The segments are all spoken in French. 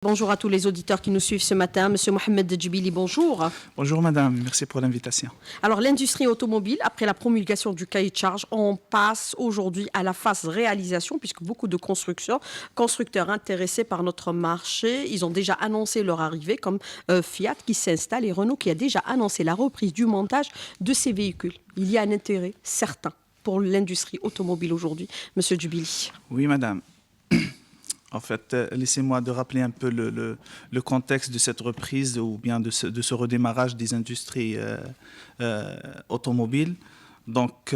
Bonjour à tous les auditeurs qui nous suivent ce matin. Monsieur Mohamed Djibili, bonjour. Bonjour madame, merci pour l'invitation. Alors l'industrie automobile, après la promulgation du cahier de charge, on passe aujourd'hui à la phase réalisation puisque beaucoup de constructeurs intéressés par notre marché, ils ont déjà annoncé leur arrivée comme Fiat qui s'installe et Renault qui a déjà annoncé la reprise du montage de ces véhicules. Il y a un intérêt certain pour l'industrie automobile aujourd'hui. Monsieur Djibili. Oui madame. En fait, laissez-moi de rappeler un peu le contexte de cette reprise ou bien de ce redémarrage des industries automobiles. Donc,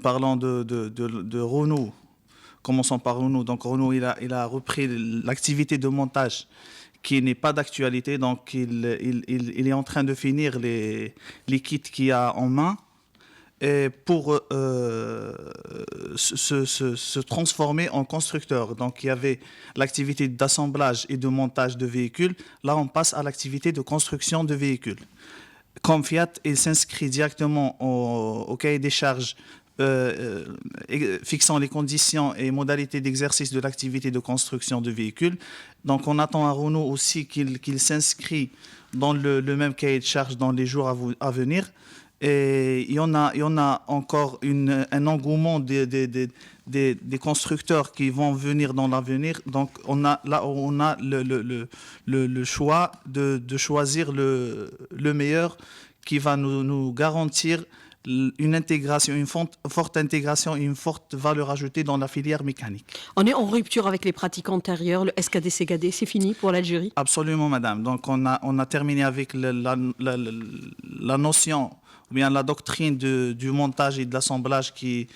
parlant de Renault, commençons par Renault. Donc, Renault, il a repris l'activité de montage qui n'est pas d'actualité. Donc, il est en train de finir les kits qu'il y a en main. Et pour se transformer en constructeur. Donc, il y avait l'activité d'assemblage et de montage de véhicules. Là, on passe à l'activité de construction de véhicules. Comme Fiat, il s'inscrit directement au cahier des charges fixant les conditions et modalités d'exercice de l'activité de construction de véhicules. Donc, on attend à Renault aussi qu'il s'inscrit dans le même cahier de charges dans les jours à venir. Et il y en a encore un engouement des constructeurs qui vont venir dans l'avenir. Donc, on a le choix de choisir le meilleur qui va nous garantir une intégration, une forte intégration et une forte valeur ajoutée dans la filière mécanique. On est en rupture avec les pratiques antérieures, le SKD-CKD, c'est fini pour l'Algérie? Absolument, madame. Donc, on a terminé avec la notion ou bien la doctrine du montage et de l'assemblage qui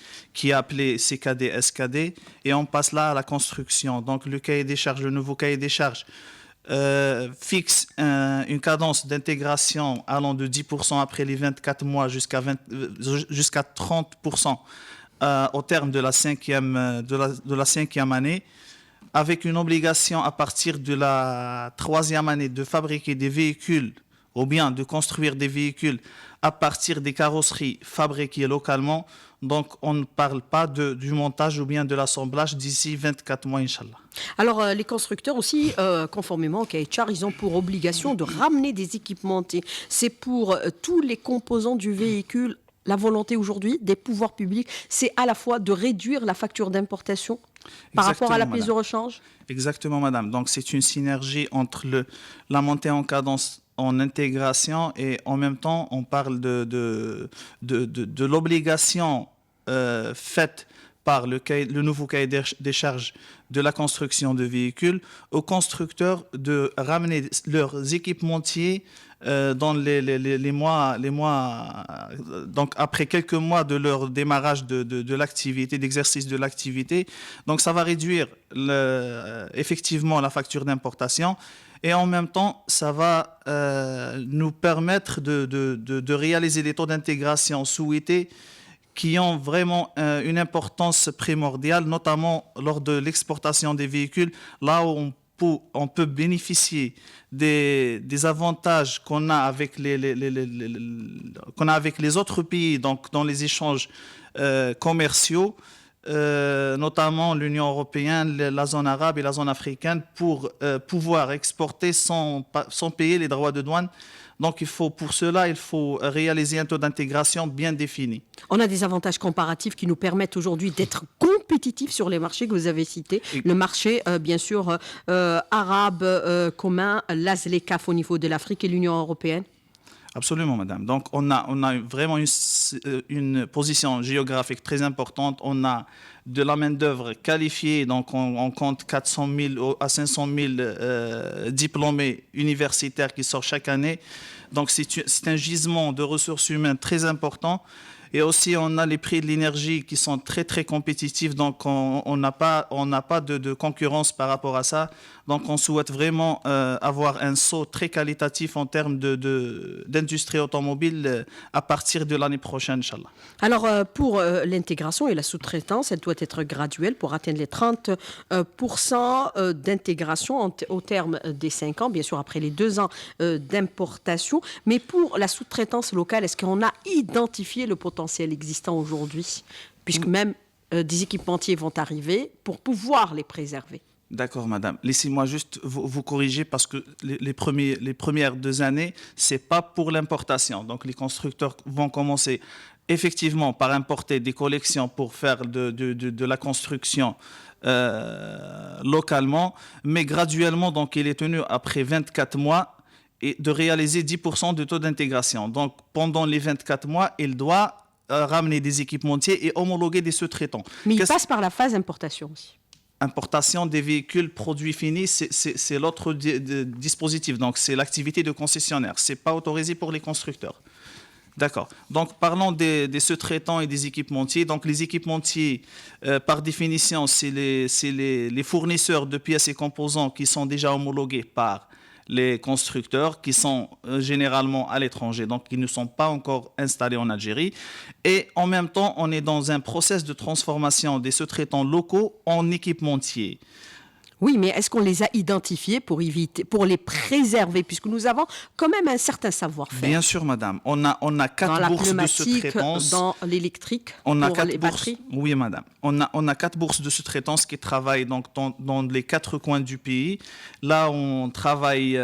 est appelée CKD, SKD, et on passe là à la construction. Donc, le cahier des charges, le nouveau cahier des charges, fixe une cadence d'intégration allant de 10% après les 24 mois jusqu'à 30% au terme de la cinquième année, avec une obligation à partir de la troisième année de fabriquer des véhicules ou bien de construire des véhicules à partir des carrosseries fabriquées localement. Donc, on ne parle pas du montage ou bien de l'assemblage d'ici 24 mois, Inch'Allah. Alors, les constructeurs aussi, conformément au cahier de charge, ils ont pour obligation de ramener des équipementiers. C'est pour tous les composants du véhicule. La volonté aujourd'hui des pouvoirs publics, c'est à la fois de réduire la facture d'importation par rapport à la prise de rechange. Exactement, madame. Donc, c'est une synergie entre la montée en cadence en intégration et en même temps, on parle de l'obligation faite par le nouveau cahier des charges de la construction de véhicules aux constructeurs de ramener leurs équipementiers dans les mois, donc après quelques mois de leur démarrage de l'activité, d'exercice de l'activité. Donc ça va réduire effectivement la facture d'importation. Et en même temps, ça va nous permettre de réaliser les taux d'intégration souhaités qui ont vraiment une importance primordiale, notamment lors de l'exportation des véhicules, là où on peut bénéficier des avantages qu'on a avec les autres pays, donc dans les échanges commerciaux, notamment l'Union européenne, la zone arabe et la zone africaine, pour pouvoir exporter sans payer les droits de douane. Donc, pour cela, il faut réaliser un taux d'intégration bien défini. On a des avantages comparatifs qui nous permettent aujourd'hui d'être compétitifs sur les marchés que vous avez cités. Le marché, bien sûr, arabe commun, l'ASLECAF au niveau de l'Afrique et l'Union européenne. Absolument, madame. Donc, on a vraiment une position géographique très importante. On a de la main-d'œuvre qualifiée. Donc, on compte 400 000 à 500 000 diplômés universitaires qui sortent chaque année. Donc, c'est un gisement de ressources humaines très important. Et aussi, on a les prix de l'énergie qui sont très, très compétitifs. Donc, on n'a pas de concurrence par rapport à ça. Donc, on souhaite vraiment avoir un saut très qualitatif en termes d'industrie automobile à partir de l'année prochaine, Inch'Allah. Alors, pour l'intégration et la sous-traitance, elle doit être graduelle pour atteindre les 30% d'intégration au terme des 5 ans, bien sûr, après les 2 ans d'importation. Mais pour la sous-traitance locale, est-ce qu'on a identifié le potentiel existant aujourd'hui, puisque même des équipementiers vont arriver pour pouvoir les préserver? D'accord, madame. Laissez-moi juste vous corriger parce que les premières 2 années, c'est pas pour l'importation. Donc, les constructeurs vont commencer effectivement par importer des collections pour faire de la construction localement, mais graduellement, donc, il est tenu après 24 mois et de réaliser 10% de taux d'intégration. Donc, pendant les 24 mois, il doit ramener des équipementiers et homologuer des sous-traitants. Mais il passe par la phase importation aussi. Importation des véhicules produits finis, c'est l'autre dispositif. Donc, c'est l'activité de concessionnaire. Ce n'est pas autorisé pour les constructeurs. D'accord. Donc, parlons des sous-traitants et des équipementiers. Donc, les équipementiers, par définition, c'est les fournisseurs de pièces et composants qui sont déjà homologués par les constructeurs qui sont généralement à l'étranger, donc qui ne sont pas encore installés en Algérie. Et en même temps, on est dans un process de transformation des sous-traitants locaux en équipementiers. Oui, mais est-ce qu'on les a identifiés pour éviter, pour les préserver, puisque nous avons quand même un certain savoir-faire. Bien sûr, madame. On a 4 bourses de sous-traitance. Dans l'électrique, on a pour 4 les bourses. batteries. Oui, madame. On a 4 bourses de sous-traitance qui travaillent donc dans les 4 coins du pays. Là, on travaille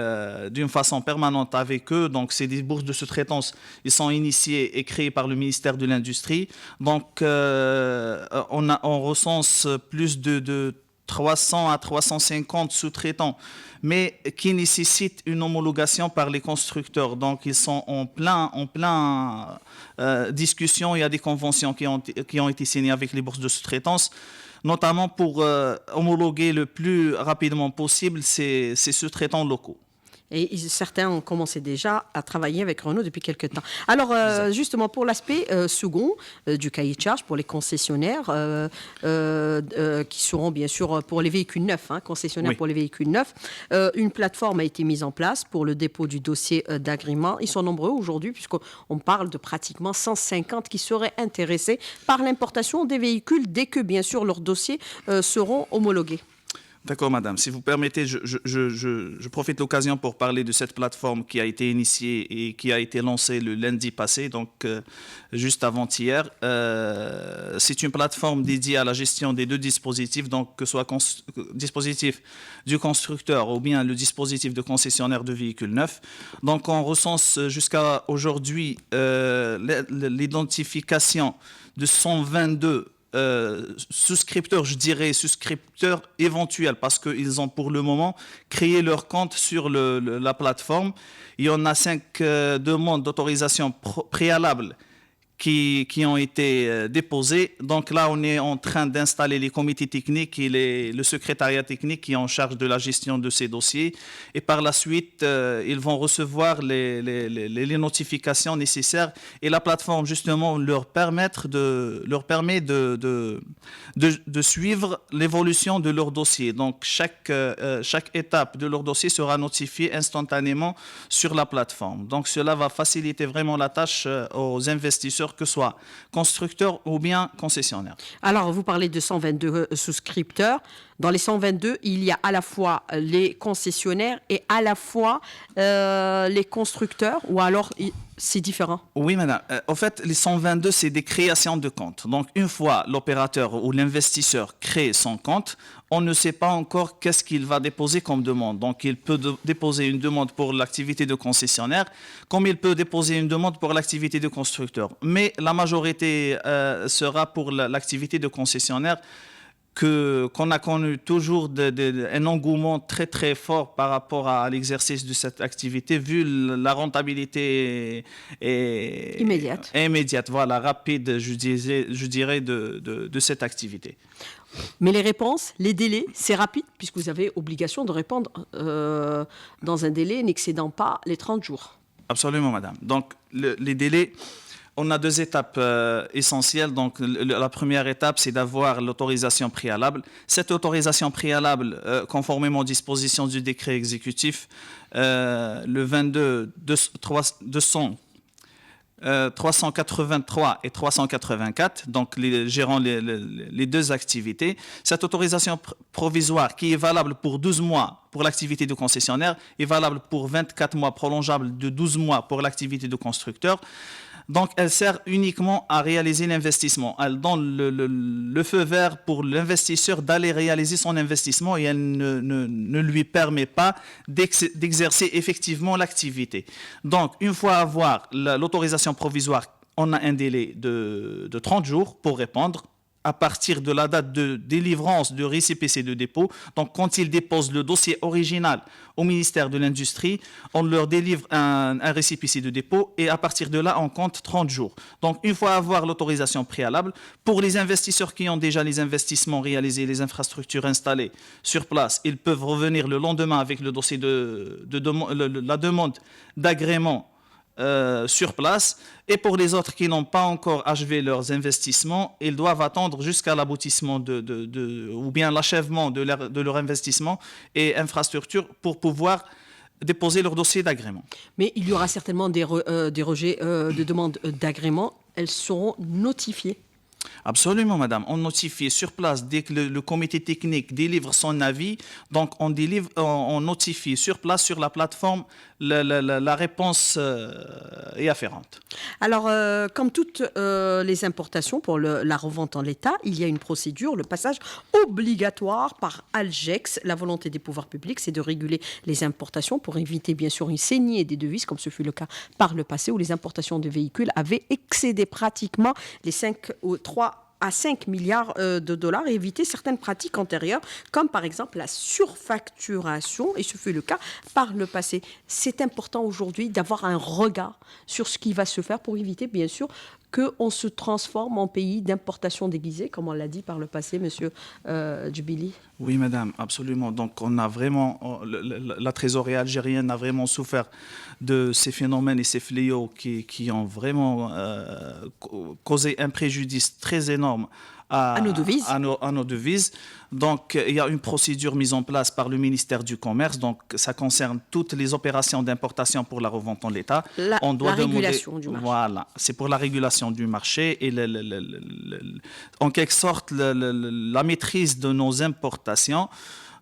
d'une façon permanente avec eux. Donc, c'est des bourses de sous-traitance. Ils sont initiés et créés par le ministère de l'Industrie. Donc, on recense plus de 300 à 350 sous-traitants, mais qui nécessitent une homologation par les constructeurs. Donc, ils sont en plein discussion. Il y a des conventions qui ont été signées avec les bourses de sous-traitance, notamment pour homologuer le plus rapidement possible ces sous-traitants locaux. Et certains ont commencé déjà à travailler avec Renault depuis quelques temps. Alors, justement, pour l'aspect second du cahier de charge, pour les concessionnaires, qui seront bien sûr pour les véhicules neufs, concessionnaires oui. Pour les véhicules neufs, une plateforme a été mise en place pour le dépôt du dossier d'agrément. Ils sont nombreux aujourd'hui, puisqu'on parle de pratiquement 150 qui seraient intéressés par l'importation des véhicules dès que, bien sûr, leurs dossiers seront homologués. D'accord, madame. Si vous permettez, je profite de l'occasion pour parler de cette plateforme qui a été initiée et qui a été lancée le lundi passé, donc juste avant-hier. C'est une plateforme dédiée à la gestion des 2 dispositifs, donc que ce soit dispositif du constructeur ou bien le dispositif de concessionnaire de véhicules neufs. Donc, on recense jusqu'à aujourd'hui l'identification de 122 souscripteurs, je dirais souscripteurs éventuels, parce qu'ils ont pour le moment créé leur compte sur la plateforme. Il y en a 5 demandes d'autorisation préalable qui ont été déposées. Donc là, on est en train d'installer les comités techniques et le secrétariat technique qui est en charge de la gestion de ces dossiers. Et par la suite, ils vont recevoir les notifications nécessaires. Et la plateforme, justement, leur permet de suivre l'évolution de leur dossier. Donc, chaque étape de leur dossier sera notifiée instantanément sur la plateforme. Donc, cela va faciliter vraiment la tâche aux investisseurs, que ce soit constructeurs ou bien concessionnaires. Alors, vous parlez de 122 souscripteurs. Dans les 122, il y a à la fois les concessionnaires et à la fois les constructeurs, ou alors c'est différent? Oui, madame. En fait, les 122, c'est des créations de comptes. Donc, une fois l'opérateur ou l'investisseur crée son compte, on ne sait pas encore qu'est-ce qu'il va déposer comme demande. Donc, il peut déposer une demande pour l'activité de concessionnaire, comme il peut déposer une demande pour l'activité de constructeur. Mais la majorité sera pour l'activité de concessionnaire, qu'on a connu toujours un engouement très très fort par rapport à l'exercice de cette activité, vu la rentabilité immédiate, voilà, rapide, je dirais de cette activité. Mais les réponses, les délais, c'est rapide, puisque vous avez obligation de répondre dans un délai n'excédant pas les 30 jours. Absolument, madame. Donc, les délais... On a 2 étapes essentielles. Donc, la première étape, c'est d'avoir l'autorisation préalable. Cette autorisation préalable, conformément aux dispositions du décret exécutif, le 383 et 384, donc gérant les 2 activités. Cette autorisation provisoire qui est valable pour 12 mois pour l'activité de concessionnaire est valable pour 24 mois, prolongeable de 12 mois pour l'activité de constructeur. Donc, elle sert uniquement à réaliser l'investissement. Elle donne le feu vert pour l'investisseur d'aller réaliser son investissement et elle ne lui permet pas d'exercer effectivement l'activité. Donc, une fois avoir l'autorisation provisoire, on a un délai de 30 jours pour répondre à partir de la date de délivrance du récépissé de dépôt. Donc, quand ils déposent le dossier original au ministère de l'Industrie, on leur délivre un récépissé de dépôt et à partir de là, on compte 30 jours. Donc, une fois avoir l'autorisation préalable, pour les investisseurs qui ont déjà les investissements réalisés, les infrastructures installées sur place, ils peuvent revenir le lendemain avec le dossier la demande d'agrément sur place. Et pour les autres qui n'ont pas encore achevé leurs investissements, ils doivent attendre jusqu'à l'aboutissement ou bien l'achèvement de leur investissement et infrastructure pour pouvoir déposer leur dossier d'agrément. Mais il y aura certainement des rejets de demandes d'agrément. Elles seront notifiées. Absolument, madame. On notifie sur place dès que le comité technique délivre son avis. Donc, on notifie sur place, sur la plateforme, la réponse est afférente. Alors, comme toutes les importations pour la revente en l'état, il y a une procédure, le passage obligatoire par Algex. La volonté des pouvoirs publics, c'est de réguler les importations pour éviter, bien sûr, une saignée des devises, comme ce fut le cas par le passé, où les importations de véhicules avaient excédé pratiquement les 3 à 5 milliards de dollars et éviter certaines pratiques antérieures, comme par exemple la surfacturation, et ce fut le cas par le passé. C'est important aujourd'hui d'avoir un regard sur ce qui va se faire pour éviter, bien sûr, qu'on se transforme en pays d'importation déguisée, comme on l'a dit par le passé, Monsieur Djibili. Oui, madame, absolument. Donc, on a vraiment, la trésorerie algérienne a vraiment souffert de ces phénomènes et ces fléaux qui ont vraiment causé un préjudice très énorme à nos devises. À nos devises. Donc, il y a une procédure mise en place par le ministère du Commerce. Donc, ça concerne toutes les opérations d'importation pour la revente en l'état. On doit régulation du marché. Voilà, c'est pour la régulation du marché et en quelque sorte la maîtrise de nos importations.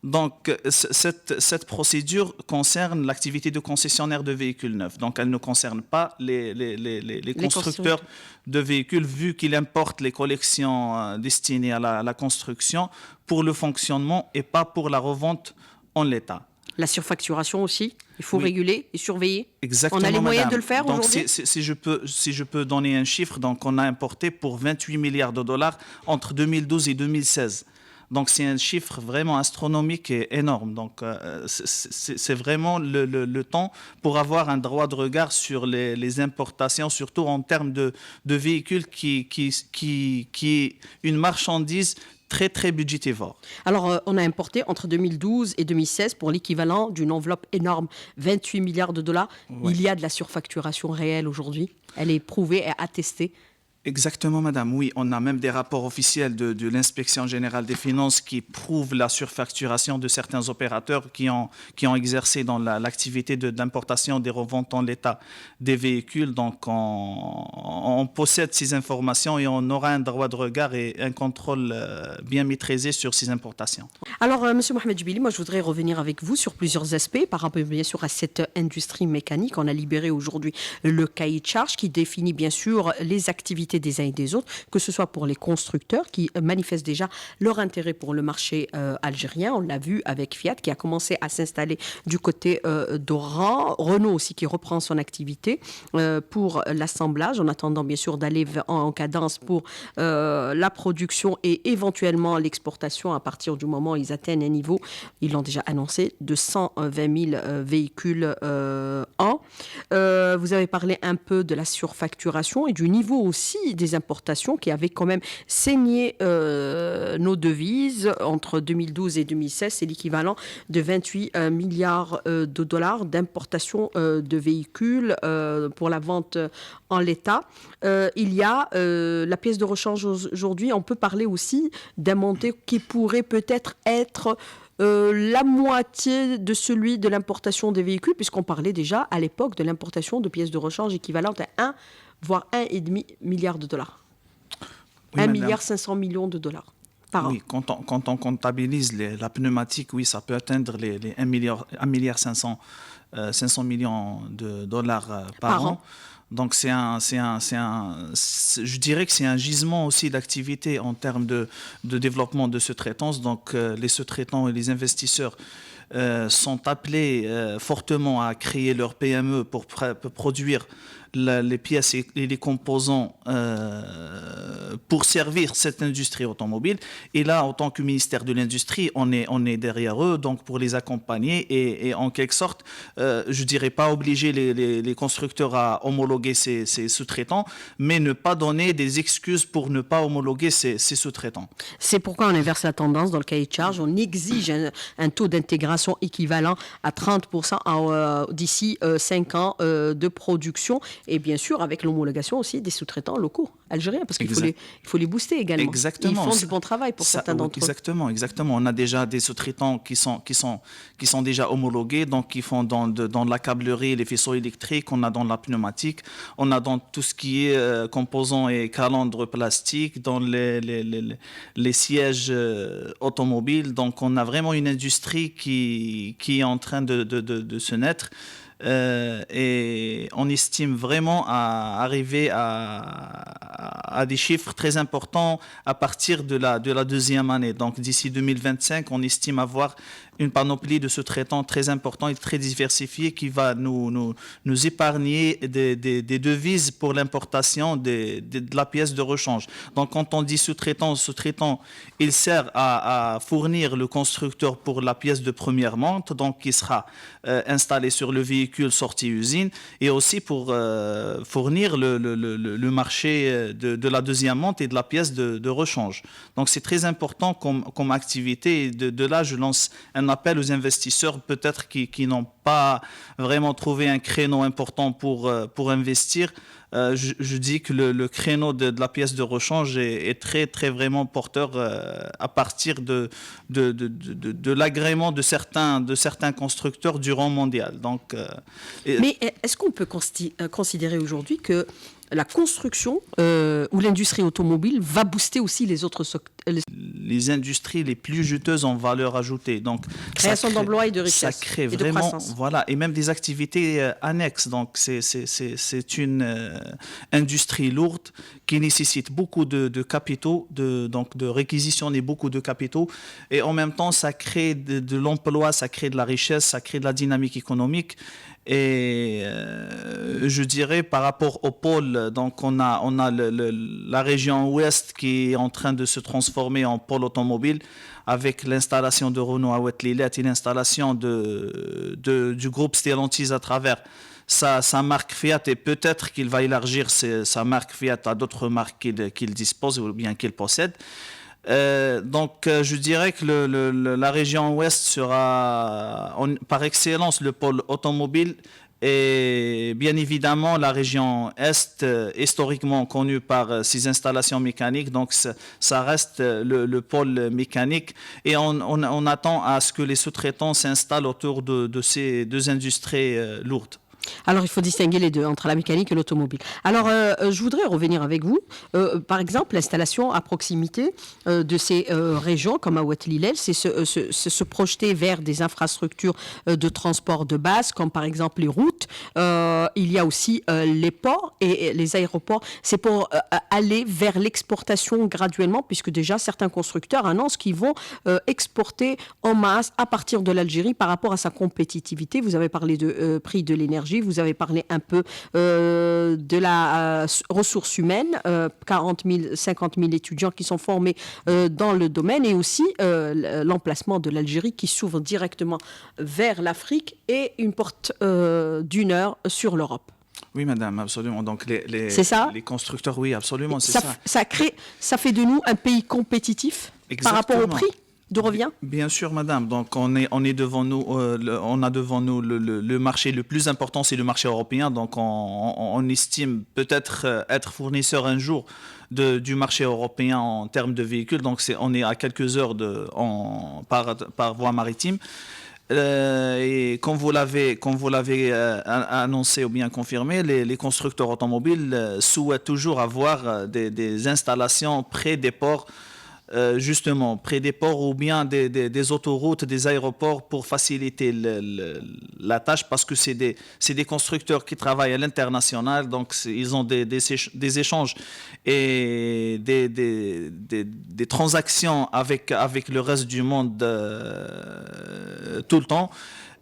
Donc, cette procédure concerne l'activité de concessionnaire de véhicules neufs. Donc, elle ne concerne pas les constructeurs de véhicules, vu qu'ils importent les collections destinées à la construction pour le fonctionnement et pas pour la revente en l'état. La surfacturation aussi, il faut réguler et surveiller. Exactement, on a les moyens madame. de le faire donc, aujourd'hui. Si je peux donner un chiffre, donc on a importé pour 28 milliards de dollars entre 2012 et 2016. Donc, c'est un chiffre vraiment astronomique et énorme. Donc, c'est vraiment le temps pour avoir un droit de regard sur les importations, surtout en termes de véhicules qui est une marchandise très, très budgétivore. Alors, on a importé entre 2012 et 2016 pour l'équivalent d'une enveloppe énorme, 28 milliards de dollars. Ouais. Il y a de la surfacturation réelle aujourd'hui. Elle est prouvée et attestée. Exactement, madame. Oui, on a même des rapports officiels de l'Inspection générale des finances qui prouvent la surfacturation de certains opérateurs qui ont exercé dans l'activité d'importation des reventes en l'état des véhicules. Donc, on possède ces informations et on aura un droit de regard et un contrôle bien maîtrisé sur ces importations. Alors, Monsieur Mohamed Djibili, moi, je voudrais revenir avec vous sur plusieurs aspects par rapport, bien sûr, à cette industrie mécanique. On a libéré aujourd'hui le cahier de charge qui définit, bien sûr, les activités des uns et des autres, que ce soit pour les constructeurs qui manifestent déjà leur intérêt pour le marché algérien. On l'a vu avec Fiat qui a commencé à s'installer du côté d'Oran. Renault aussi qui reprend son activité pour l'assemblage, en attendant bien sûr d'aller en cadence pour la production et éventuellement l'exportation à partir du moment où ils atteignent un niveau, ils l'ont déjà annoncé, de 120 000 véhicules an. Vous avez parlé un peu de la surfacturation et du niveau aussi des importations qui avaient quand même saigné nos devises entre 2012 et 2016. C'est l'équivalent de 28 milliards de dollars d'importation de véhicules pour la vente en l'état. Il y a la pièce de rechange aujourd'hui. On peut parler aussi d'un montant qui pourrait peut-être être la moitié de celui de l'importation des véhicules, puisqu'on parlait déjà à l'époque de l'importation de pièces de rechange équivalentes à 1, voire 1,5 milliard de dollars. Oui, 1 milliard 500 millions de dollars par an. Oui, quand on comptabilise la pneumatique, oui, ça peut atteindre les 1 milliard 500 millions de dollars par an. Donc je dirais que c'est un gisement aussi d'activité en termes de développement de sous-traitance. Donc les sous-traitants et les investisseurs sont appelés fortement à créer leur PME pour produire les pièces et les composants pour servir cette industrie automobile. Et là, en tant que ministère de l'Industrie, on est derrière eux, donc pour les accompagner et en quelque sorte, je dirais pas obliger les constructeurs à homologuer ces sous-traitants, mais ne pas donner des excuses pour ne pas homologuer ces sous-traitants. C'est pourquoi on inverse la tendance dans le cahier de charge. On exige un taux d'intégration équivalent à 30% d'ici 5 ans de production. Et bien sûr, avec l'homologation aussi des sous-traitants locaux algériens, parce qu'il faut les booster également. Exactement. Ils font du bon travail pour certains d'entre eux. Exactement. On a déjà des sous-traitants qui sont déjà homologués, donc qui font dans la câblerie, les faisceaux électriques, on a dans la pneumatique, on a dans tout ce qui est composants et calandres plastiques, dans les sièges automobiles. Donc on a vraiment une industrie qui est en train de se naître. Et on estime vraiment à arriver à des chiffres très importants à partir de la deuxième année. Donc d'ici 2025, on estime avoir une panoplie de sous-traitants très importants et très diversifiés qui va nous épargner des devises pour l'importation de la pièce de rechange. Donc quand on dit sous-traitant, il sert à fournir le constructeur pour la pièce de première monte, donc qui sera installée sur le véhicule sorti usine, et aussi pour fournir le marché de la deuxième monte et de la pièce de rechange. Donc c'est très important comme activité. Et de là, je lance un appel aux investisseurs peut-être qui n'ont pas vraiment trouvé un créneau important pour investir. Je dis que le créneau de la pièce de rechange est très, très vraiment porteur à partir de l'agrément de certains constructeurs du rang mondial. Donc, mais est-ce qu'on peut considérer aujourd'hui que la construction ou l'industrie automobile va booster aussi les autres secteurs? Les industries les plus juteuses en valeur ajoutée. Donc, création d'emplois et de richesse. Ça crée et vraiment, de croissance. Voilà, et même des activités annexes. Donc, c'est une industrie lourde qui nécessite beaucoup de capitaux, donc de réquisitionner beaucoup de capitaux. Et en même temps, ça crée de l'emploi, ça crée de la richesse, ça crée de la dynamique économique. Et je dirais par rapport au pôle, donc on a la région ouest qui est en train de se transformer en pôle automobile avec l'installation de Renault à Oued-Lilet et l'installation du groupe Stellantis à travers sa marque Fiat, et peut-être qu'il va élargir sa marque Fiat à d'autres marques qu'il dispose ou bien qu'il possède. Donc je dirais que la région ouest sera par excellence le pôle automobile, et bien évidemment la région est historiquement connue par ses installations mécaniques, donc ça reste le pôle mécanique, et on attend à ce que les sous-traitants s'installent autour de ces deux industries lourdes. Alors, il faut distinguer les deux, entre la mécanique et l'automobile. Alors, je voudrais revenir avec vous. Par exemple, l'installation à proximité de ces régions, comme à Oued-Lilet, c'est se projeter vers des infrastructures de transport de base, comme par exemple les routes. Il y a aussi les ports et les aéroports. C'est pour aller vers l'exportation graduellement, puisque déjà, certains constructeurs annoncent qu'ils vont exporter en masse à partir de l'Algérie par rapport à sa compétitivité. Vous avez parlé de prix de l'énergie. Vous avez parlé un peu de la ressource humaine, 40 000, 50 000 étudiants qui sont formés dans le domaine, et aussi l'emplacement de l'Algérie qui s'ouvre directement vers l'Afrique et une porte d'une heure sur l'Europe. Oui, madame, absolument. Donc, c'est ça? Les constructeurs, oui, absolument, c'est ça. Ça fait de nous un pays compétitif. Exactement. Par rapport au prix de revient? Bien sûr, madame. Donc, on est devant nous, on a devant nous le marché le plus important, c'est le marché européen. Donc, on estime peut-être être fournisseur un jour du marché européen en termes de véhicules. Donc, on est à quelques heures par voie maritime. Et comme vous l'avez annoncé ou bien confirmé, les constructeurs automobiles souhaitent toujours avoir des installations près des ports justement près des ports ou bien des autoroutes, des aéroports pour faciliter la tâche parce que c'est des constructeurs qui travaillent à l'international, donc ils ont des échanges et des transactions avec le reste du monde tout le temps.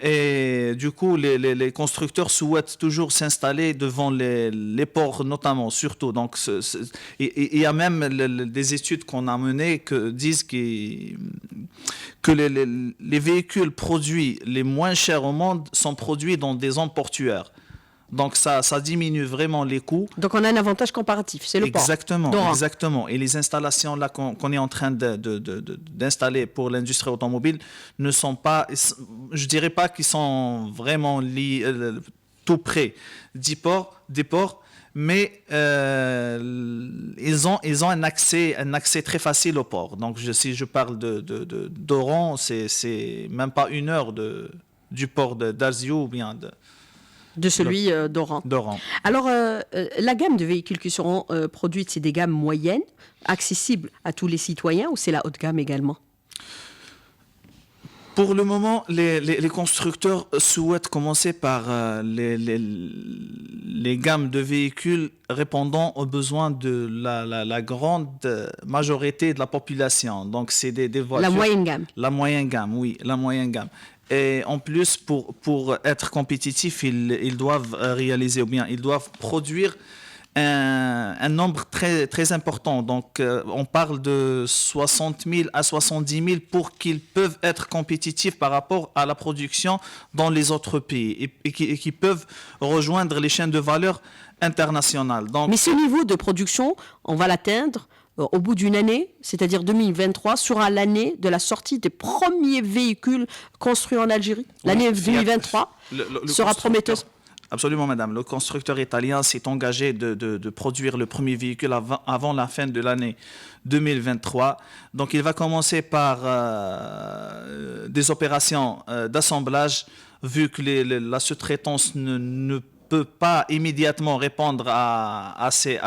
Et du coup, les constructeurs souhaitent toujours s'installer devant les ports, notamment, surtout. Donc, il y a même des études qu'on a menées qui disent que les véhicules produits les moins chers au monde sont produits dans des zones portuaires. Donc, ça diminue vraiment les coûts. Donc, on a un avantage comparatif, c'est le port. Exactement. Et les installations là qu'on est en train d'installer pour l'industrie automobile ne sont pas, je dirais pas qu'ils sont vraiment liés, tout près des ports, mais ils ont un accès très facile au port. Donc, si je parle d'Oran, c'est même pas 1 heure du port d'Arziou ou bien de celui d'Oran. Alors, la gamme de véhicules qui seront produites, c'est des gammes moyennes, accessibles à tous les citoyens, ou c'est la haute gamme également? Pour le moment, les constructeurs souhaitent commencer par les gammes de véhicules répondant aux besoins de la grande majorité de la population. Donc, c'est des voitures... La moyenne gamme. La moyenne gamme, oui, la moyenne gamme. Et en plus, pour être compétitifs, ils doivent réaliser, ou bien ils doivent produire un nombre très, très important. Donc, on parle de 60 000 à 70 000 pour qu'ils peuvent être compétitifs par rapport à la production dans les autres pays et qui peuvent rejoindre les chaînes de valeur internationales. Donc, mais ce niveau de production, on va l'atteindre au bout d'une année, c'est-à-dire 2023, sera l'année de la sortie des premiers véhicules construits en Algérie. L'année 2023 sera prometteuse. Absolument, madame. Le constructeur italien s'est engagé de produire le premier véhicule avant la fin de l'année 2023. Donc, il va commencer par des opérations d'assemblage, vu que la sous-traitance ne peut pas immédiatement répondre à ces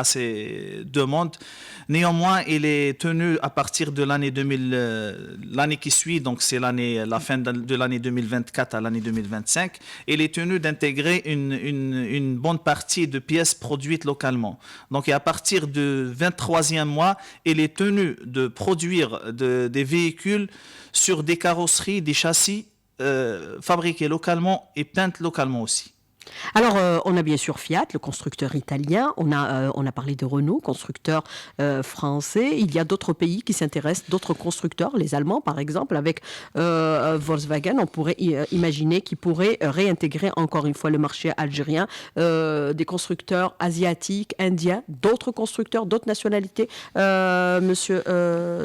demandes. Néanmoins, il est tenu à partir de l'année qui suit, donc c'est la fin de l'année 2024 à l'année 2025, il est tenu d'intégrer une bonne partie de pièces produites localement. Donc, à partir du 23e mois, il est tenu de produire des véhicules sur des carrosseries, des châssis fabriqués localement et peints localement aussi. Alors, on a bien sûr Fiat, le constructeur italien, on a parlé de Renault, constructeur français. Il y a d'autres pays qui s'intéressent, d'autres constructeurs, les Allemands par exemple, avec Volkswagen. On pourrait imaginer qu'ils pourraient réintégrer encore une fois le marché algérien, des constructeurs asiatiques, indiens, d'autres constructeurs, d'autres nationalités. Monsieur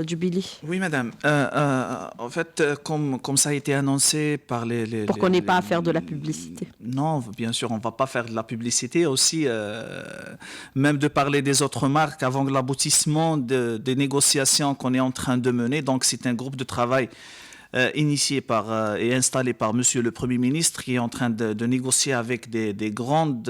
Djibili. Oui, madame. En fait, comme ça a été annoncé par pour qu'on n'ait pas à faire de la publicité. Non, bien sûr, on ne va pas faire de la publicité aussi, même de parler des autres marques avant l'aboutissement des négociations qu'on est en train de mener. Donc, c'est un groupe de travail initié et installé par Monsieur le Premier ministre qui est en train de négocier avec des grandes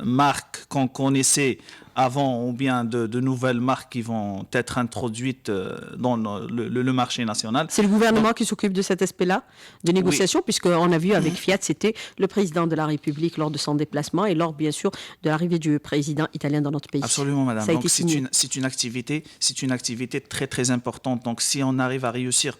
marques qu'on connaissait avant ou bien de nouvelles marques qui vont être introduites dans le marché national. C'est le gouvernement qui s'occupe de cet aspect-là de négociation, oui. Puisqu'on a vu avec Fiat, c'était le président de la République lors de son déplacement et lors, bien sûr, de l'arrivée du président italien dans notre pays. Absolument, madame. Donc, c'est une activité très, très importante. Donc, si on arrive à réussir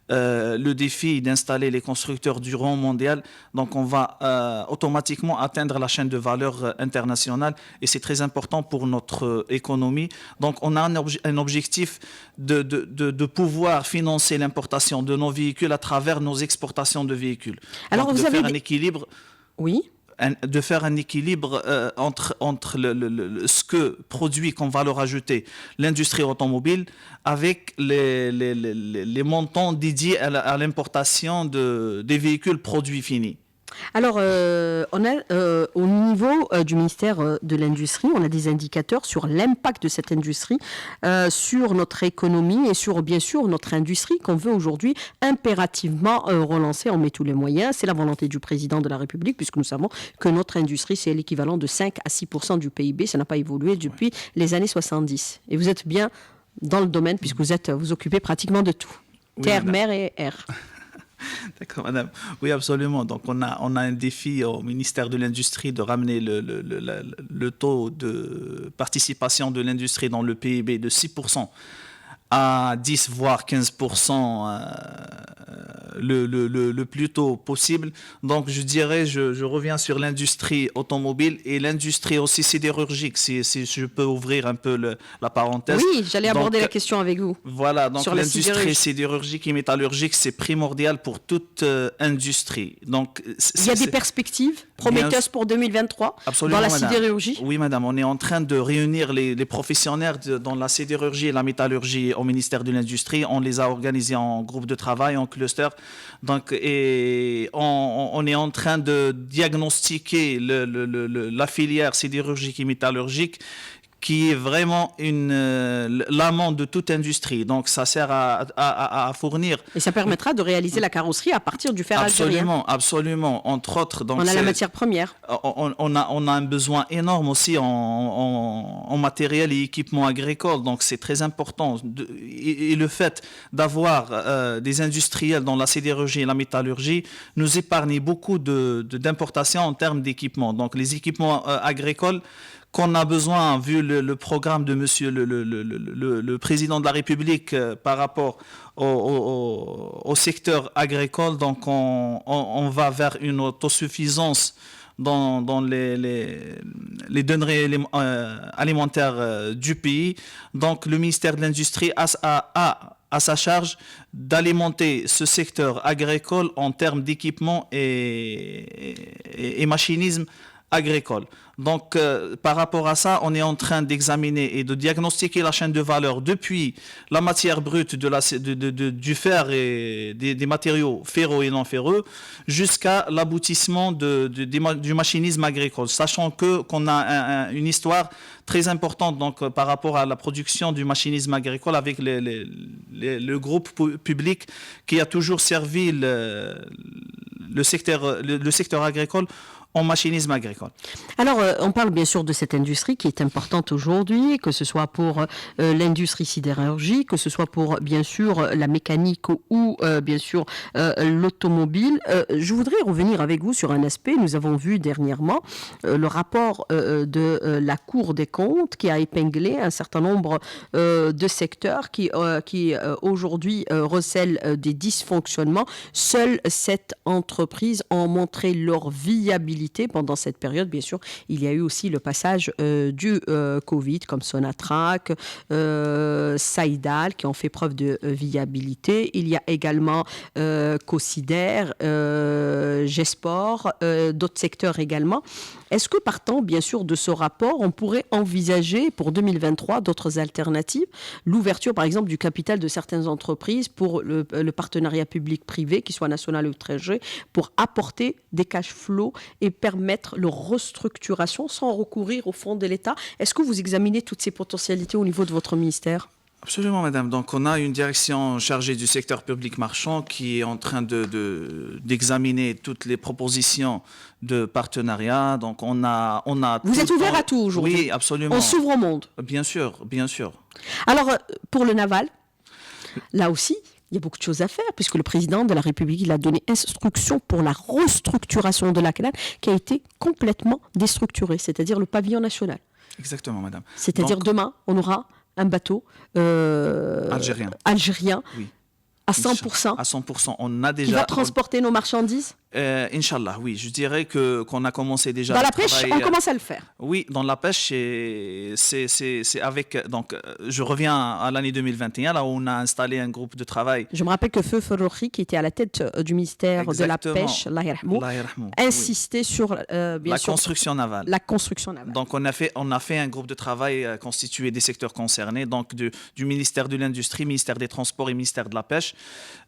le défi d'installer les constructeurs du rang mondial, donc on va automatiquement atteindre la chaîne de valeur internationale et c'est très important pour notre économie. Donc on a un objectif de pouvoir financer l'importation de nos véhicules à travers nos exportations de véhicules. Alors donc, vous avez faire un équilibre. Oui. De faire un équilibre entre ce que produit comme valeur ajoutée l'industrie automobile avec les montants dédiés à l'importation des véhicules produits finis. Alors, on a au niveau du ministère de l'Industrie, on a des indicateurs sur l'impact de cette industrie sur notre économie et sur, bien sûr, notre industrie qu'on veut aujourd'hui impérativement relancer. On met tous les moyens. C'est la volonté du président de la République, puisque nous savons que notre industrie, c'est l'équivalent de 5 à 6% du PIB. Ça n'a pas évolué depuis les années 70. Et vous êtes bien dans le domaine, puisque vous occupez pratiquement de tout. Oui, Terre, madame. mer et air. D'accord, madame. Oui, absolument. Donc, on a un défi au ministère de l'Industrie de ramener le taux de participation de l'industrie dans le PIB de 6% à 10 voire 15% le plus tôt possible. Donc, je dirais, je reviens sur l'industrie automobile et l'industrie aussi sidérurgique, si je peux ouvrir un peu la parenthèse. Oui, j'allais aborder Donc, la question avec vous. voilà, donc Sur la l'industrie sidérurgique et métallurgique, c'est primordial pour toute industrie. Donc, Il y a des perspectives prometteuses pour 2023 absolument, dans la madame. sidérurgie? Oui, madame, on est en train de réunir les professionnels dans la sidérurgie et la métallurgie au ministère de l'Industrie. On les a organisés en groupe de travail, en cluster. Donc, et on est en train de diagnostiquer la filière sidérurgique et métallurgique qui est vraiment l'amont de toute industrie. Donc, ça sert à fournir. Et ça permettra de réaliser la carrosserie à partir du fer algérien. Absolument, absolument. Entre autres, donc On a la matière première. On a un besoin énorme aussi en matériel et équipement agricole. Donc, c'est très important. Et le fait d'avoir des industriels dans la sidérurgie et la métallurgie nous épargne beaucoup d'importations en termes d'équipement. Donc, les équipements agricoles qu'on a besoin, vu le programme de monsieur le président de la République par rapport au secteur agricole. Donc, on va vers une autosuffisance dans les denrées alimentaires du pays. Donc, le ministère de l'Industrie a à sa charge d'alimenter ce secteur agricole en termes d'équipement et machinisme agricole. Donc, par rapport à ça, on est en train d'examiner et de diagnostiquer la chaîne de valeur depuis la matière brute du fer et des matériaux ferreux et non ferreux jusqu'à l'aboutissement du machinisme agricole, sachant qu'on a une histoire très importante donc, par rapport à la production du machinisme agricole avec le groupe public qui a toujours servi le secteur agricole en machinisme agricole. Alors, on parle bien sûr de cette industrie qui est importante aujourd'hui, que ce soit pour l'industrie sidérurgique, que ce soit pour, bien sûr, la mécanique ou, bien sûr, l'automobile. Je voudrais revenir avec vous sur un aspect. Nous avons vu dernièrement le rapport de la Cour des comptes qui a épinglé un certain nombre de secteurs qui aujourd'hui recèlent des dysfonctionnements. Seules 7 entreprises ont montré leur viabilité pendant cette période. Bien sûr, il y a eu aussi le passage du Covid, comme Sonatrach, Saïdal, qui ont fait preuve de viabilité. Il y a également Cosider, Gesport, d'autres secteurs également. Est-ce que partant, bien sûr, de ce rapport, on pourrait envisager pour 2023 d'autres alternatives? L'ouverture, par exemple, du capital de certaines entreprises pour le partenariat public-privé, qu'il soit national ou étranger, pour apporter des cash flows et permettre leur restructuration sans recourir au fonds de l'État. Est-ce que vous examinez toutes ces potentialités au niveau de votre ministère? Absolument, madame. Donc, on a une direction chargée du secteur public marchand qui est en train d'examiner toutes les propositions de partenariat. Donc, on a Vous êtes ouvert à tout aujourd'hui? Oui, absolument. On s'ouvre au monde? Bien sûr, bien sûr. Alors, pour le naval, là aussi, il y a beaucoup de choses à faire, puisque le président de la République, il a donné instruction pour la restructuration de la canal qui a été complètement déstructurée, c'est-à-dire le pavillon national. Exactement, madame. C'est-à-dire demain, on aura un bateau algérien oui. à 100%. À 100%. On a déjà... Qui va transporter nos marchandises? Inch'Allah, oui. Je dirais qu'on a commencé déjà... Dans la pêche, on commence à le faire. Oui, dans la pêche, c'est avec... Donc, je reviens à l'année 2021, là où on a installé un groupe de travail. Je me rappelle que Feu Ferrochi, qui était à la tête du ministère Exactement. de la Pêche, Allah yarhamou, insistait sur bien sûr, construction navale. La construction navale. Donc, on a fait un groupe de travail constitué des secteurs concernés, donc du ministère de l'Industrie, ministère des Transports et ministère de la Pêche,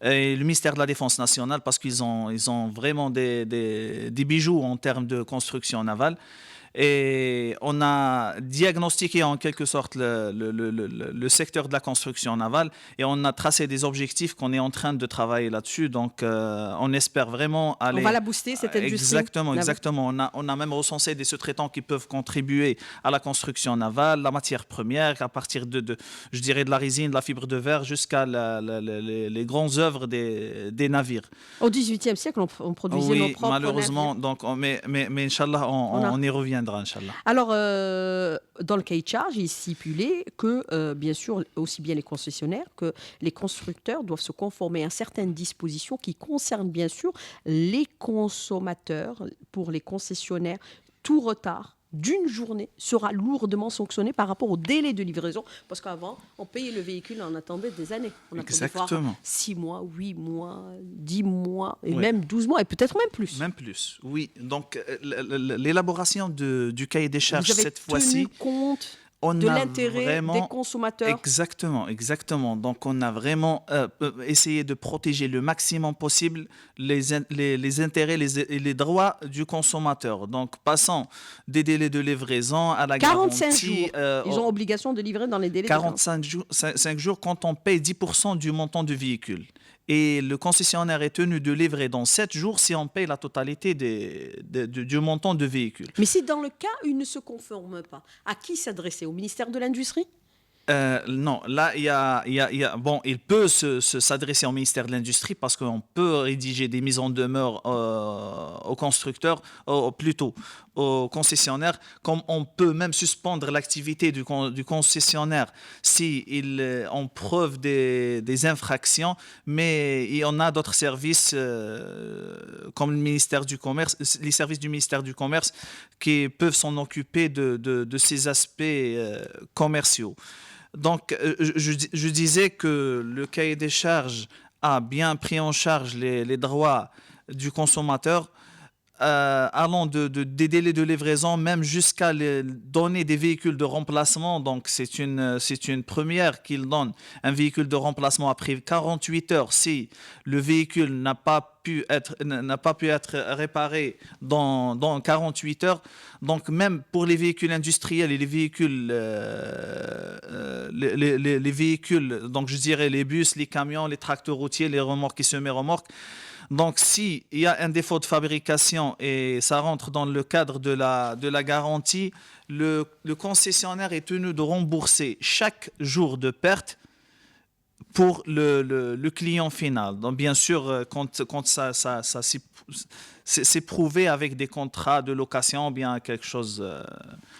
et le ministère de la Défense nationale, parce qu'ils ont vraiment des bijoux en termes de construction navale. Et on a diagnostiqué en quelque sorte le secteur de la construction navale et on a tracé des objectifs qu'on est en train de travailler là-dessus. Donc, on espère vraiment On va aller... la booster, cette industrie. Exactement, exactement. On a même recensé des sous-traitants qui peuvent contribuer à la construction navale, la matière première, à partir je dirais, de la résine, de la fibre de verre, jusqu'à les grandes œuvres des navires. Au XVIIIe siècle, on produisait nos Oui, propres malheureusement. navires. Donc, mais Inch'Allah, on y reviendra, Inch'Allah. Alors, dans le cahier de charge, il est stipulé que, bien sûr, aussi bien les concessionnaires que les constructeurs doivent se conformer à certaines dispositions qui concernent, bien sûr, les consommateurs. Pour les concessionnaires, tout retard d'une journée sera lourdement sanctionné par rapport au délai de livraison. Parce qu'avant, on payait le véhicule, on attendait des années. On attendait voir Exactement. 6 mois, 8 mois, 10 mois, et Oui. même 12 mois, et peut-être même plus. Même plus, oui. Donc, l'élaboration du cahier des charges, Vous avez cette tenu fois-ci, compte on de a l'intérêt vraiment... des consommateurs. Exactement, exactement. Donc, on a vraiment essayé de protéger le maximum possible les intérêts et les droits du consommateur. Donc, passant des délais de livraison à la 45 garantie... jours. Ils ont obligation de livrer dans les délais de 45 jours, 5 jours quand on paye 10% du montant du véhicule. Et le concessionnaire est tenu de livrer dans 7 jours si on paye la totalité du montant de véhicule. Mais si dans le cas où il ne se conforme pas, à qui s'adresser? Au ministère de l'Industrie? Non, là, bon, il peut s'adresser au ministère de l'Industrie parce qu'on peut rédiger des mises en demeure aux constructeurs, plutôt aux concessionnaires, comme on peut même suspendre l'activité du concessionnaire si il en preuve des infractions, mais il y en a d'autres services comme le ministère du Commerce, les services du ministère du Commerce qui peuvent s'en occuper de ces aspects commerciaux. Donc, je disais que le cahier des charges a bien pris en charge les droits du consommateur, allant des délais de livraison même jusqu'à donner des véhicules de remplacement. Donc, c'est une première qu'il donne un véhicule de remplacement après 48 heures si le véhicule n'a pas pu être réparé dans 48 heures. Donc, même pour les véhicules industriels et les véhicules, les véhicules, donc je dirais les bus, les camions, les tracteurs routiers, les remorques et semi-remorques. Donc, s'il y a un défaut de fabrication et ça rentre dans le cadre de la garantie, le concessionnaire est tenu de rembourser chaque jour de perte pour le client final. Donc, bien sûr, quand ça c'est prouvé avec des contrats de location ou bien quelque chose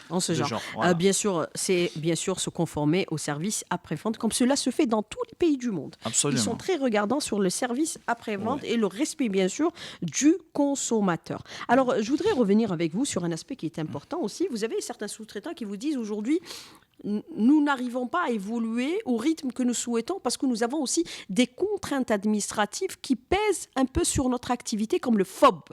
en ce de genre. Voilà. Bien sûr, c'est bien sûr se conformer au service après-vente, comme cela se fait dans tous les pays du monde. Absolument. Ils sont très regardants sur le service après-vente et le respect, bien sûr, du consommateur. Alors, je voudrais revenir avec vous sur un aspect qui est important aussi. Vous avez certains sous-traitants qui vous disent aujourd'hui, nous n'arrivons pas à évoluer au rythme que nous souhaitons parce que nous avons aussi des contraintes administratives qui pèsent un peu sur notre activité, comme le FOB.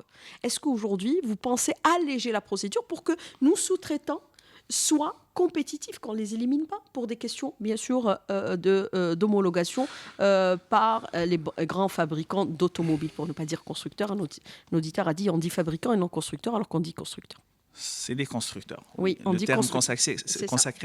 Est-ce qu'aujourd'hui, vous pensez alléger la procédure pour que nous, sous-traitants, soient compétitifs, qu'on ne les élimine pas pour des questions, bien sûr, d'homologation par les grands fabricants d'automobiles, pour ne pas dire constructeurs. Un auditeur a dit, on dit fabricant et non constructeur, alors qu'on dit constructeur. C'est des constructeurs. Oui, on le dit terme consacré,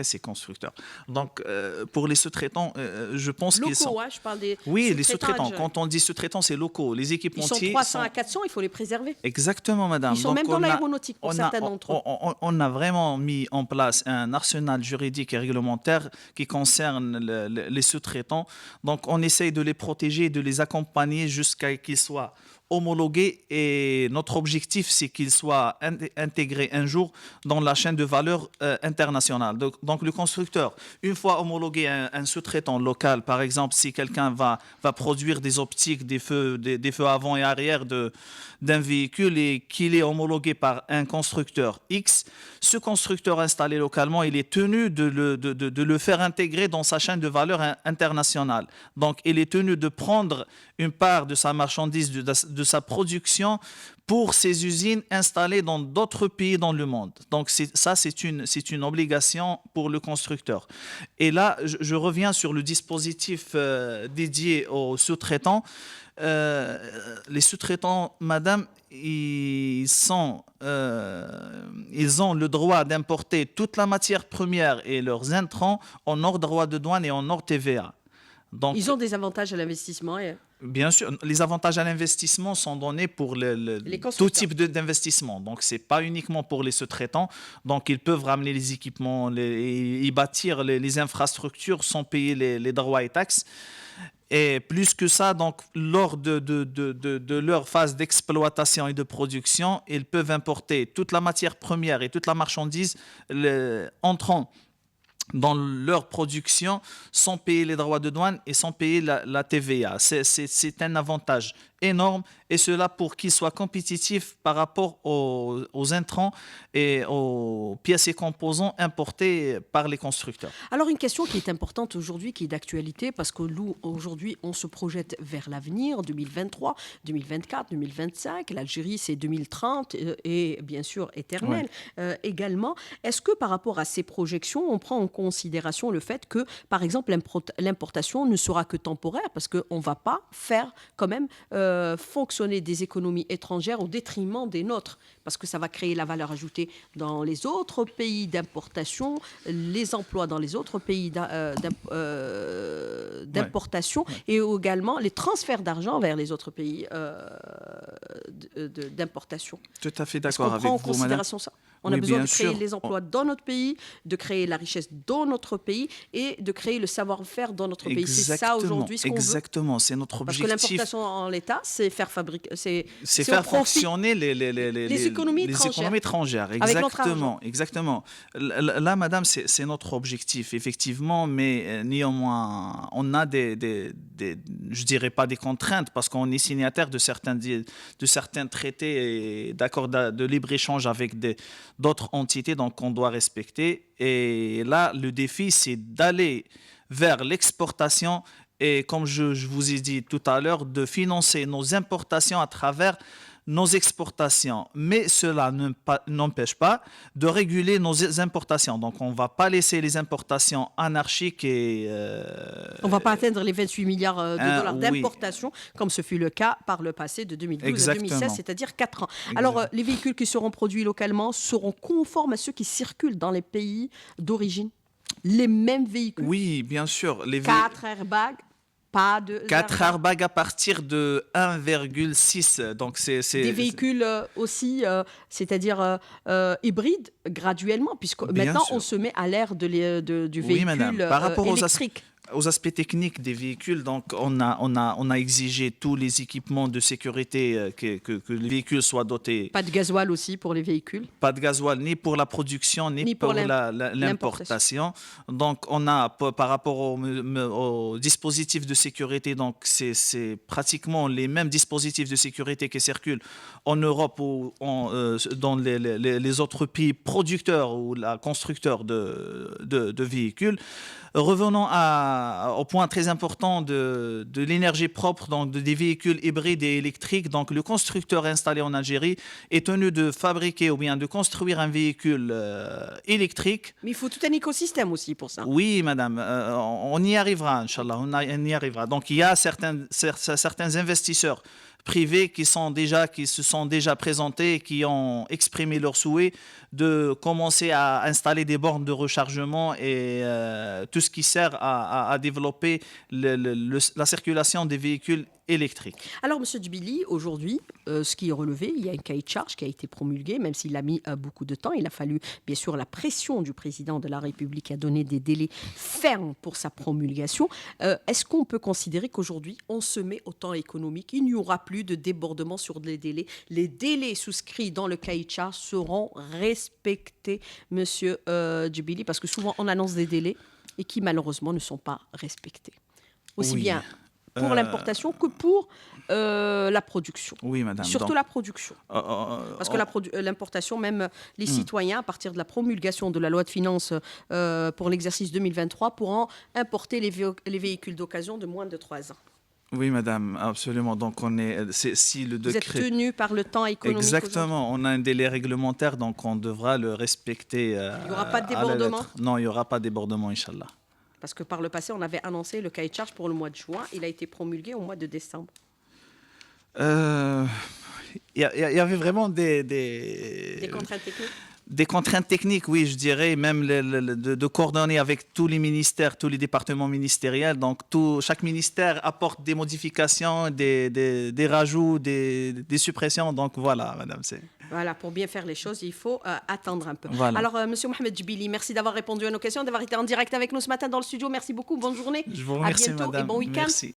c'est constructeur. Donc, pour les sous-traitants, je pense qu'ils sont... Locaux, je parle des Oui, les sous-traitants. sous-traitants. Quand on dit sous-traitants, c'est locaux. Les Ils équipementiers... sont 300 à 400, il faut les préserver. Exactement, madame. Ils sont Donc, même dans l'aéronautique, pour certains d'entre eux. On a vraiment mis en place un arsenal juridique et réglementaire qui concerne les sous-traitants. Donc, on essaye de les protéger, de les accompagner jusqu'à ce qu'ils soient homologués, et notre objectif, c'est qu'ils soient intégrés un jour dans la chaîne de valeur internationale. Donc, le constructeur, une fois homologué un sous-traitant local, par exemple, si quelqu'un va produire des optiques, des feux avant et arrière d'un véhicule et qu'il est homologué par un constructeur X, ce constructeur installé localement, il est tenu de le faire intégrer dans sa chaîne de valeur internationale. Donc, il est tenu de prendre une part de sa marchandise, de sa production pour ses usines installées dans d'autres pays dans le monde. Donc, c'est une obligation pour le constructeur. Et là, je reviens sur le dispositif dédié aux sous-traitants. Les sous-traitants, madame, ils ont le droit d'importer toute la matière première et leurs intrants en hors droit de douane et en hors TVA. Donc, Ils ont des avantages à l'investissement. bien sûr, les avantages à l'investissement sont donnés pour Les tout constructeurs. type d'investissement. Donc, ce n'est pas uniquement pour les sous-traitants. Donc, ils peuvent ramener les équipements et bâtir les infrastructures sans payer les droits et taxes. Et plus que ça, donc, lors de leur phase d'exploitation et de production, ils peuvent importer toute la matière première et toute la marchandise entrant dans leur production sans payer les droits de douane et sans payer la TVA. C'est un avantage énorme, et cela pour qu'ils soient compétitifs par rapport aux intrants et aux pièces et composants importés par les constructeurs. Alors une question qui est importante aujourd'hui, qui est d'actualité, parce que nous, aujourd'hui, on se projette vers l'avenir, 2023, 2024, 2025. L'Algérie, c'est 2030 et bien sûr éternel également. Est-ce que par rapport à ces projections, on prend en considération le fait que, par exemple, l'importation ne sera que temporaire, parce qu'on ne va pas faire quand même fonctionner des économies étrangères au détriment des nôtres, parce que ça va créer la valeur ajoutée dans les autres pays d'importation, les emplois dans les autres pays d'importation, et également les transferts d'argent vers les autres pays d'importation. Tout à fait Est-ce qu'on d'accord avec prend en vous, madame. considération ça? On a Oui, besoin bien de créer sûr. les emplois dans notre pays, de créer la richesse dans notre pays et de créer le savoir-faire dans notre pays. C'est ça aujourd'hui ce qu'on veut. Exactement, c'est notre Parce que objectif. l'importation en l'état, c'est faire fabriquer, C'est au faire profit fonctionner les économies étrangères. avec notre Exactement, exactement. Là, madame, c'est notre objectif, effectivement, mais néanmoins, on a je dirais pas des contraintes, parce qu'on est signataire de certains traités et d'accords de libre-échange avec d'autres entités, donc on doit respecter. Et là, le défi, c'est d'aller vers l'exportation. Et comme je vous ai dit tout à l'heure, de financer nos importations à travers nos exportations. Mais cela n'empêche pas de réguler nos importations. Donc, on ne va pas laisser les importations anarchiques et... On ne va pas atteindre les 28 milliards de dollars oui. d'importation, comme ce fut le cas par le passé de 2012 Exactement. à 2016, c'est-à-dire 4 ans. Alors, les véhicules qui seront produits localement seront conformes à ceux qui circulent dans les pays d'origine? Les mêmes véhicules? Oui, bien sûr. 4 airbags, pas de... 4 airbags à partir de 1,6. Donc, c'est des véhicules aussi, c'est-à-dire hybrides, graduellement, puisque Bien maintenant sûr. on se met à l'ère du Oui, véhicule madame. Par rapport électrique. aux aspects techniques des véhicules, donc on a exigé tous les équipements de sécurité que les véhicules soient dotés. Pas de gasoil aussi pour les véhicules. Pas de gasoil ni pour la production ni pour l'importation. Donc on a par rapport aux dispositifs de sécurité, donc c'est pratiquement les mêmes dispositifs de sécurité qui circulent en Europe ou dans les autres pays producteurs ou constructeurs de véhicules. Revenons au point très important de l'énergie propre, donc des véhicules hybrides et électriques. Donc, le constructeur installé en Algérie est tenu de fabriquer ou bien de construire un véhicule électrique. Mais il faut tout un écosystème aussi pour ça. Oui, madame, on y arrivera, Inch'Allah, on y arrivera. Donc, il y a certains investisseurs privés qui se sont déjà présentés et qui ont exprimé leur souhait de commencer à installer des bornes de rechargement et tout ce qui sert à développer la circulation des véhicules électriques. Alors, M. Djibili, aujourd'hui, ce qui est relevé, il y a un cahier de charge qui a été promulgué, même s'il a mis beaucoup de temps. Il a fallu, bien sûr, la pression du président de la République à donner des délais fermes pour sa promulgation. Est-ce qu'on peut considérer qu'aujourd'hui, on se met au temps économique? Il n'y aura plus de débordement sur les délais. Les délais souscrits dans le cahier de charge seront respectés, M. Djibili, parce que souvent, on annonce des délais et qui, malheureusement, ne sont pas respectés. Aussi bien pour l'importation que pour la production. Oui, madame. Surtout la production. Parce que l'importation, même les citoyens, à partir de la promulgation de la loi de finances pour l'exercice 2023, pourront importer les véhicules d'occasion de moins de 3 ans. Oui, madame, absolument. Donc, si le décret... Vous êtes tenu par le temps économique. Exactement. On a un délai réglementaire, donc on devra le respecter. Il n'y aura pas de débordement? Non, il n'y aura pas de débordement, Inch'Allah. Parce que par le passé, on avait annoncé le cahier de charge pour le mois de juin. Il a été promulgué au mois de décembre. Il y avait vraiment Des contraintes techniques? des contraintes techniques, oui, je dirais, même de coordonner avec tous les ministères, tous les départements ministériels. Donc, chaque ministère apporte des modifications, des rajouts, des suppressions. Donc, voilà, madame. Voilà, pour bien faire les choses, il faut attendre un peu. Voilà. Alors, Monsieur Mohamed Djibili, merci d'avoir répondu à nos questions, d'avoir été en direct avec nous ce matin dans le studio. Merci beaucoup, bonne journée. Je vous À remercie, bientôt madame. et bon week-end. Merci.